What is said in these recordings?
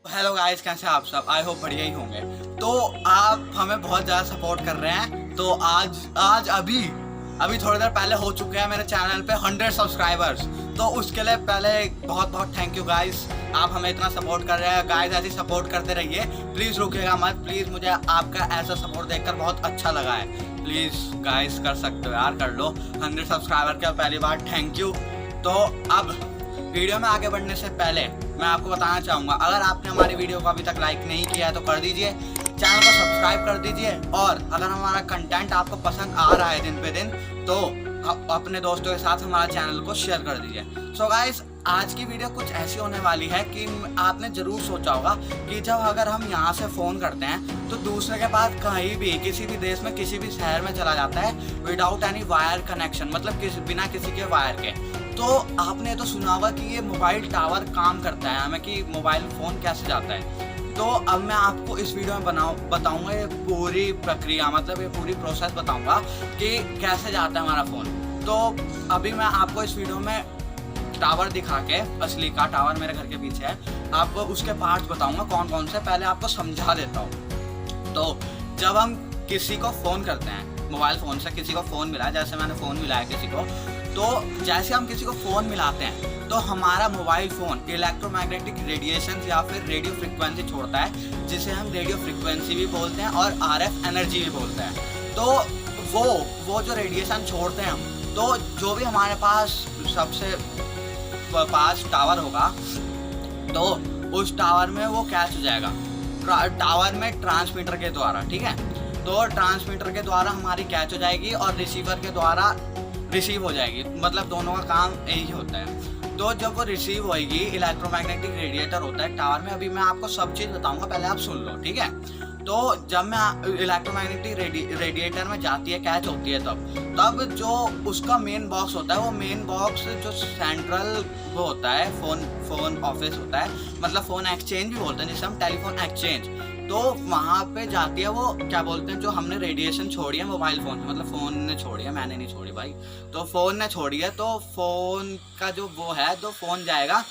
Hello guys, कैसे हैं आप सब? आई होप बढ़िया ही होंगे। तो आप हमें बहुत ज़्यादा सपोर्ट कर रहे हैं। तो आज अभी अभी थोड़ी देर पहले हो चुके हैं मेरे चैनल पे 100 सब्सक्राइबर्स। तो उसके लिए पहले बहुत बहुत थैंक यू गाइस। आप हमें इतना सपोर्ट कर रहे हैं गाइस, ऐसे सपोर्ट करते रहिए। प्लीज़ रुकिएगा मत, प्लीज़। मुझे आपका ऐसा सपोर्ट देखकर बहुत अच्छा लगा है। प्लीज़ गाइस, कर सकते हो यार, कर लो। 100 सब्सक्राइबर का पहली बार थैंक यू। तो अब वीडियो में आगे बढ़ने से पहले मैं आपको बताना चाहूँगा, अगर आपने हमारी वीडियो को अभी तक लाइक नहीं किया है तो कर दीजिए, चैनल को सब्सक्राइब कर दीजिए। और अगर हमारा कंटेंट आपको पसंद आ रहा है दिन पे दिन, तो अपने दोस्तों के साथ हमारा चैनल को शेयर कर दीजिए। सो गाइस, आज की वीडियो कुछ ऐसी होने वाली है कि आपने ज़रूर सोचा होगा कि जब अगर हम यहाँ से फ़ोन करते हैं तो दूसरे के पास कहीं भी किसी भी देश में किसी भी शहर में चला जाता है विदाउट एनी वायर कनेक्शन, मतलब बिना किसी के वायर के। तो आपने तो सुना होगा कि ये मोबाइल टावर काम करता है, हमें कि मोबाइल फ़ोन कैसे जाता है। तो अब मैं आपको इस वीडियो में बताऊंगा ये पूरी प्रक्रिया, मतलब ये पूरी प्रोसेस बताऊंगा कि कैसे जाता है हमारा फ़ोन। तो अभी मैं आपको इस वीडियो में टावर दिखा के, असली का टावर मेरे घर के पीछे है, आपको उसके पार्ट्स बताऊंगा कौन कौन से। पहले आपको समझा देता हूँ। तो जब हम किसी को फ़ोन करते हैं, मोबाइल फ़ोन से किसी को फ़ोन मिला है, जैसे मैंने फ़ोन मिलाया किसी को, तो जैसे हम किसी को फ़ोन मिलाते हैं तो हमारा मोबाइल फ़ोन इलेक्ट्रोमैग्नेटिक रेडिएशन या फिर रेडियो फ्रिक्वेंसी छोड़ता है, जिसे हम रेडियो फ्रिक्वेंसी भी बोलते हैं और आरएफ एनर्जी भी बोलते हैं। तो वो जो रेडिएशन छोड़ते हैं हम, तो जो भी हमारे पास सबसे पास टावर होगा तो उस टावर में वो कैच हो जाएगा, टावर में ट्रांसमीटर के द्वारा। ठीक है, तो ट्रांसमीटर के द्वारा हमारी कैच हो जाएगी और रिसीवर के द्वारा रिसीव हो जाएगी, मतलब दोनों का काम यही होता है। तो जब वो रिसीव होएगी, इलेक्ट्रोमैग्नेटिक रेडिएटर होता है टावर में। अभी मैं आपको सब चीज़ बताऊंगा, पहले आप सुन लो, ठीक है। तो जब मैं इलेक्ट्रोमैग्नेटिक रेडिएटर में जाती है, कैच होती है, तब जो उसका मेन बॉक्स होता है, वो मेन बॉक्स जो सेंट्रल वो होता है, फोन ऑफिस होता है, मतलब फ़ोन एक्सचेंज भी बोलते हैं जिसे हम टेलीफोन एक्सचेंज। तो वहाँ पे जाती है वो, क्या बोलते हैं, जो हमने रेडिएशन छोड़ी है मोबाइल फ़ोन से, मतलब फ़ोन ने छोड़ी है, मैंने नहीं छोड़ी भाई, तो फ़ोन ने छोड़ी है। तो फ़ोन का जो वो है, तो फ़ोन जाएगा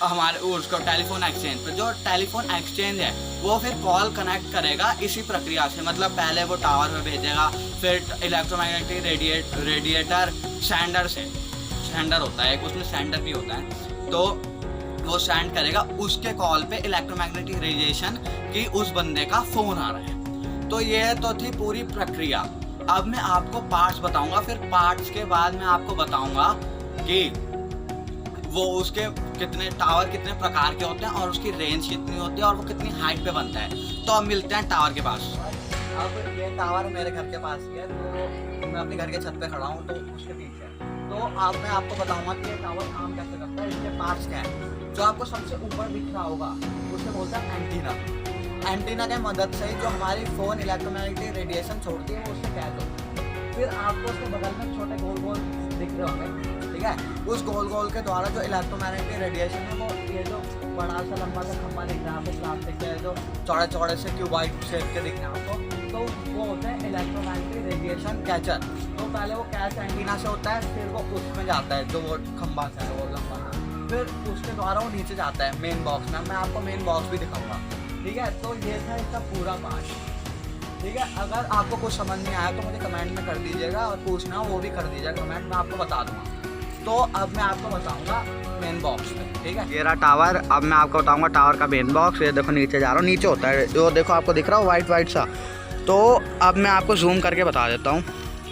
हमारे उसको टेलीफोन एक्सचेंज पे। जो टेलीफोन एक्सचेंज है वो फिर कॉल कनेक्ट करेगा इसी प्रक्रिया से, मतलब पहले वो टावर में भेजेगा, फिर इलेक्ट्रोमैग्नेटिक रेडिएटर सेंडर होता है, उसमें सेंडर भी होता है, तो वो सेंड करेगा उसके कॉल पे इलेक्ट्रोमैग्नेटिक रेडिएशन कि उस बंदे का फ़ोन आ रहा है। तो ये तो थी पूरी प्रक्रिया। अब मैं आपको पार्ट्स बताऊंगा, फिर पार्ट्स के बाद मैं आपको बताऊंगा कि वो उसके टावर कितने प्रकार के होते हैं और उसकी रेंज कितनी होती है और वो कितनी हाइट पे बनता है। तो अब मिलते हैं टावर के पास। अब ये टावर मेरे घर के पास ही है, तो मैं अपने घर के छत पे खड़ा हूँ, तो उसके पीछे। तो मैं आपको बताऊंगा कि ये टावर काम कैसे करता है, इसके पार्ट्स क्या है। जो आपको सबसे ऊपर दिख रहा होगा उसे बोलता है एंटीना। एंटीना के मदद से जो हमारी फ़ोन इलेक्ट्रोमैग्नेटिक रेडिएशन छोड़ती है वो उससे कैच होती है। फिर आपको उसके बगल में छोटे गोल गोल दिख रहे होंगे, ठीक है। उस गोल गोल के द्वारा जो इलेक्ट्रोमैग्नेटिक रेडिएशन है, वो ये जो बड़ा सा लंबा सा खंभा दिख रहा है आपको प्लास्टिक के, जो चौड़े चौड़े से क्यूबाइड शेप के दिख रहे हैं आपको, तो वो होते हैं इलेक्ट्रोमैग्नेटिक रेडिएशन कैचर। तो पहले वो कैच एंटीना से होता है, फिर वो उसमें जाता है, जो वो खंभा से है वो लंबा, फिर उसके द्वारा वो नीचे जाता है मेन बॉक्स में। मैं आपको मेन बॉक्स भी दिखाऊंगा, ठीक है। तो ये था इसका पूरा पार्ट, ठीक है। अगर आपको कुछ समझ नहीं आया तो मुझे कमेंट में कर दीजिएगा, और पूछना वो भी कर दीजिएगा कमेंट में, आपको बता दूंगा। तो अब मैं आपको बताऊंगा मेन बॉक्स में, ठीक है। ये रहा टावर। अब मैं आपको बताऊंगा टावर का मेन बॉक्स। ये देखो नीचे जा रहा हूँ, नीचे होता है जो, देखो आपको दिख रहा हो वाइट सा। तो अब मैं आपको जूम करके बता देता हूँ।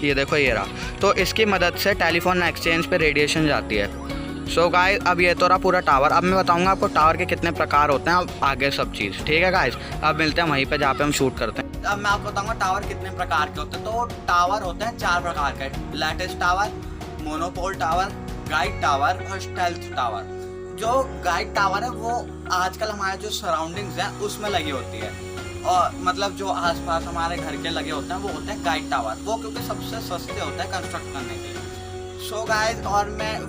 ये देखो, ये रहा। तो इसकी मदद से टेलीफोन एक्सचेंज पे रेडिएशन जाती है। सो गाइस, अब ये तो रहा पूरा टावर। अब मैं बताऊंगा आपको टावर के कितने प्रकार होते हैं, अब आगे सब चीज़, ठीक है गाइस। अब मिलते हैं वहीं पे जहाँ पे हम शूट करते हैं। अब मैं आपको बताऊंगा टावर कितने प्रकार के होते हैं। तो टावर होते हैं 4 प्रकार के: lattice tower, monopole tower, guide tower और स्टेल्थ टावर। जो गाइड टावर है वो आजकल हमारे जो सराउंडिंग्स हैं उसमें लगी होती है, और मतलब जो आसपास हमारे घर के लगे होते हैं वो होते हैं गाइड टावर, वो क्योंकि सबसे सस्ते होते हैं कंस्ट्रक्ट करने के लिए। सो गाइस, और मैं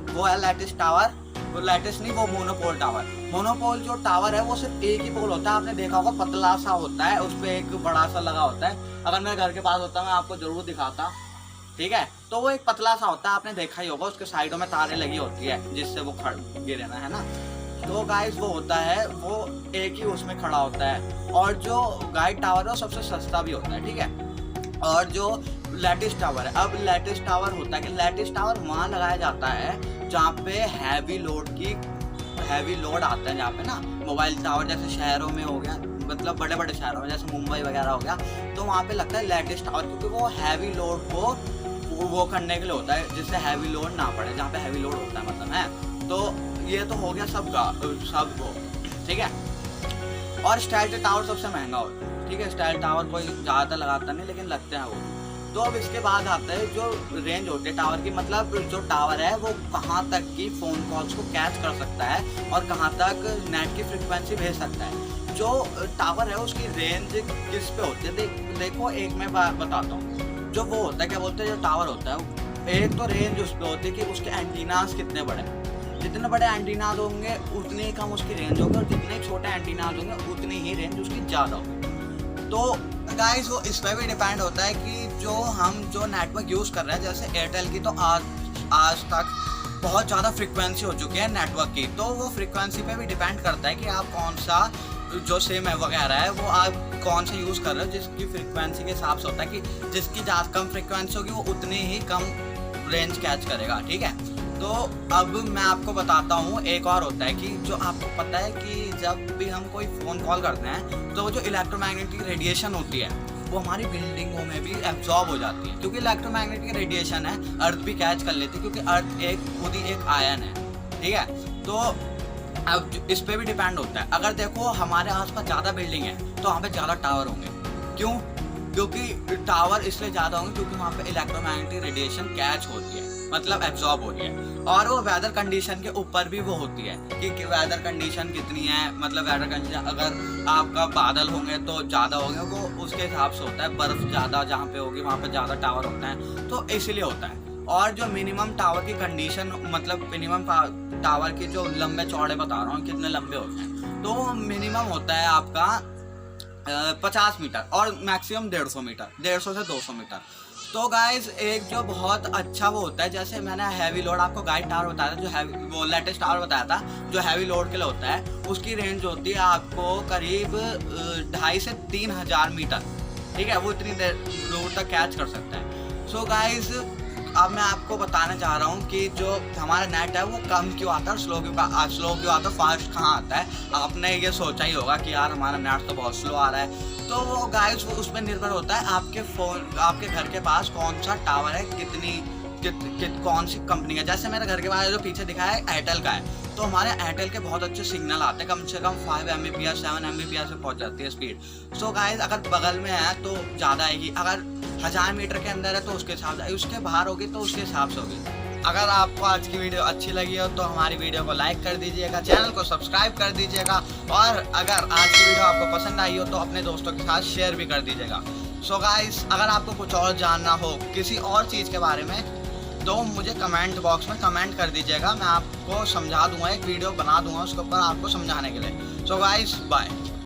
वो है लैटिस टावर, वो लैटिस नहीं, वो मोनोपोल टावर। मोनोपोल जो टावर है वो सिर्फ एक ही पोल होता है, आपने देखा होगा, पतला सा होता है, उस पर एक बड़ा सा लगा होता है। अगर मेरे घर के पास होता मैं आपको जरूर दिखाता, ठीक है। तो वो एक पतला सा होता है, आपने देखा ही होगा, उसके साइडों में तारें लगी होती है जिससे वो गिरे ना, है ना। तो गाइस वो होता है, वो एक ही उसमें खड़ा होता है, और जो गाइड टावर है वो सबसे सस्ता भी होता है, ठीक है। और जो लैटिस टावर है, अब लैटिस टावर होता है कि लैटिस टावर वहाँ लगाया जाता है जहाँ पे हैवी लोड आता है, जहाँ पे ना मोबाइल टावर जैसे शहरों में हो गया, मतलब बड़े बड़े शहरों में जैसे मुंबई वगैरह हो गया, तो वहाँ पे लगता है लैटिस टावर, क्योंकि वो हैवी लोड को वो करने के लिए होता है, जिससे हैवी लोड ना पड़े, जहाँ पे हैवी लोड होता है मतलब है। तो ये तो हो गया सब वो, ठीक है। और स्टाइल टावर सबसे महंगा होता है, ठीक है। स्टाइल टावर कोई ज़्यादा लगाता नहीं, लेकिन लगते हैं वो। तो अब इसके बाद आता है जो रेंज होती है टावर की, मतलब जो टावर है वो कहाँ तक की फ़ोन कॉल्स को कैच कर सकता है और कहाँ तक नेट की फ्रिक्वेंसी भेज सकता है। जो टावर है उसकी रेंज किस पे होती है, देखो एक मैं बताता हूँ। जो वो होता है, क्या बोलते हैं, जो टावर होता है, एक तो रेंज उस पर होती है कि उसके एंटीनास कितने बड़े, जितने बड़े एंटीनास होंगे उतनी ही कम उसकी रेंज होगी, और जितने छोटे एंटीनास होंगे उतनी ही रेंज उसकी ज़्यादा होगी। तो गाइस वो इस पर भी डिपेंड होता है कि जो नेटवर्क यूज़ कर रहे हैं, जैसे एयरटेल की तो आज तक बहुत ज़्यादा फ्रिक्वेंसी हो चुकी है नेटवर्क की, तो वो फ्रिक्वेंसी पे भी डिपेंड करता है कि आप कौन सा जो सिम है वगैरह है वो आप कौन सा यूज़ कर रहे हो, जिसकी फ्रिक्वेंसी के हिसाब से होता है कि जिसकी ज़्यादा कम फ्रिक्वेंसी होगी वो उतनी ही कम रेंज कैच करेगा, ठीक है। तो अब मैं आपको बताता हूँ, एक और होता है कि जो आपको पता है कि जब भी हम कोई फ़ोन कॉल करते हैं तो जो इलेक्ट्रोमैग्नेटिक रेडिएशन होती है वो हमारी बिल्डिंगों में भी एब्जॉर्ब हो जाती है, क्योंकि इलेक्ट्रोमैग्नेटिक रेडिएशन है, अर्थ भी कैच कर लेती है, क्योंकि अर्थ खुद ही एक आयन है, ठीक है। तो अब इस पर भी डिपेंड होता है। अगर देखो हमारे आसपास ज़्यादा बिल्डिंग है तो वहाँ पे ज़्यादा टावर होंगे, क्यों? क्योंकि टावर इसलिए ज़्यादा होंगे क्योंकि वहाँ पे इलेक्ट्रोमैग्नेटिक रेडिएशन कैच होती है, मतलब एब्जॉर्ब होती है। और वो वेदर कंडीशन के ऊपर भी वो होती है कि वेदर कंडीशन कितनी है, मतलब वेदर कंडीशन अगर आपका बादल होंगे तो ज़्यादा होंगे, वो उसके हिसाब से होता है। बर्फ़ ज़्यादा जहाँ पे होगी वहाँ पे ज़्यादा टावर होता है, तो इसलिए होता है। और जो मिनिमम टावर की कंडीशन, मतलब मिनिमम टावर के जो लंबे चौड़े बता रहा हूँ कितने लंबे होते हैं, तो मिनिमम होता है आपका 50 मीटर और मैक्सिमम 150 मीटर, 150 से 200 मीटर। तो गाइज एक जो बहुत अच्छा वो होता है, जैसे मैंने हैवी लोड आपको गाइड टावर बताया था, जो हैवी वो लेटेस्ट टावर बताया था जो हैवी लोड के लिए होता है, उसकी रेंज होती है आपको करीब 2,500 से 3,000 मीटर, ठीक है। वो इतनी देर दूर तक कैच कर सकता है। सो गाइज अब मैं आपको बताना चाह रहा हूँ कि जो हमारा नेट है वो कम क्यों आता है, स्लो क्यों आता है, फास्ट कहाँ आता है। आपने ये सोचा ही होगा कि यार हमारा नेट तो बहुत स्लो आ रहा है। तो वो गाइस उस पर निर्भर होता है आपके घर के पास कौन सा टावर है, कौन सी कंपनी का। जैसे मेरे घर के पास जो पीछे दिखा है एयरटेल का है, तो हमारे एयरटेल के बहुत अच्छे सिग्नल आते हैं, कम से कम 5 Mbps 7 Mbps पे पहुंच जाती है स्पीड। सो गाइस अगर बगल में है तो ज़्यादा आएगी, अगर 1000 मीटर के अंदर है तो उसके हिसाब से, उसके बाहर होगी तो उसके हिसाब से होगी। अगर आपको आज की वीडियो अच्छी लगी हो तो हमारी वीडियो को लाइक कर दीजिएगा, चैनल को सब्सक्राइब कर दीजिएगा, और अगर आज की वीडियो आपको पसंद आई हो तो अपने दोस्तों के साथ शेयर भी कर दीजिएगा। सो गाइस अगर आपको कुछ और जानना हो किसी और चीज़ के बारे में तो मुझे कमेंट बॉक्स में कमेंट कर दीजिएगा, मैं आपको समझा दूंगा, एक वीडियो बना दूंगा उसके ऊपर आपको समझाने के लिए। So guys bye.